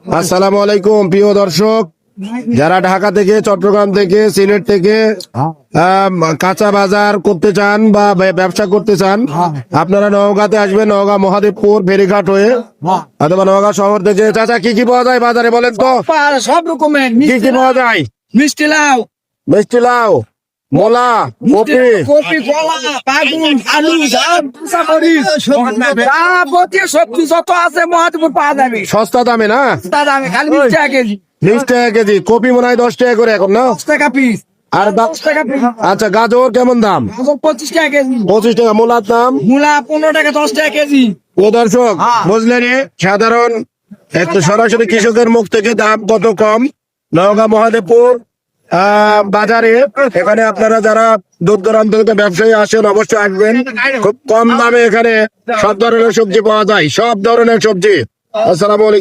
আসসালামু আলাইকুম প্রিয় দর্শক, যারা ঢাকা থেকে, চট্টগ্রাম থেকে, সিলেট থেকে কাঁচা বাজার করতে চান বা ব্যবসা করতে চান, আপনারা নওগাঁতে আসবেন। নওগাঁ মহাদেবপুর ফেরিঘাট হয়ে অথবা নওগাঁ শহর থেকে। চাচা, কি কি পাওয়া যায় বাজারে বলেন তো? সব রকমের কি কি পাওয়া যায়? মিষ্টি লাউ, মিষ্টি লাউ, মূলা, কপি, কপি, কলা, বেগুন, আলু, ধান, কাঁচামরিচ, যাবতীয় সবজি যত আছে মহাদেবপুর পাওয়া যাবে সস্তা দামে না? দাদা আমি খালি 20 টাকা কেজি, 20 টাকা কেজি। কপি মনে হয় 10 টাকা করে এখন না? 10 টাকা পিস, আর 10 টাকা পিস। আচ্ছা, গাজর কেমন দাম? 25 টাকা কেজি, 25 টাকা। মূলার দাম? মূলা 15 টাকা 10 টাকা কেজি। ও দর্শক, বুঝলেন, সাধারণ একটু সরাসরি কৃষকের মুখ থেকে দাম কত কম নওগাঁ মহাদেবপুর বাজারে। এখানে আপনারা যারা দূর দূরান্ত থেকে ব্যবসায়ী আসেন, অবশ্যই আসবেন। খুব কম দামে এখানে সব ধরনের সবজি পাওয়া যায়, সব ধরনের সবজি। আসসালামু আলাইকুম।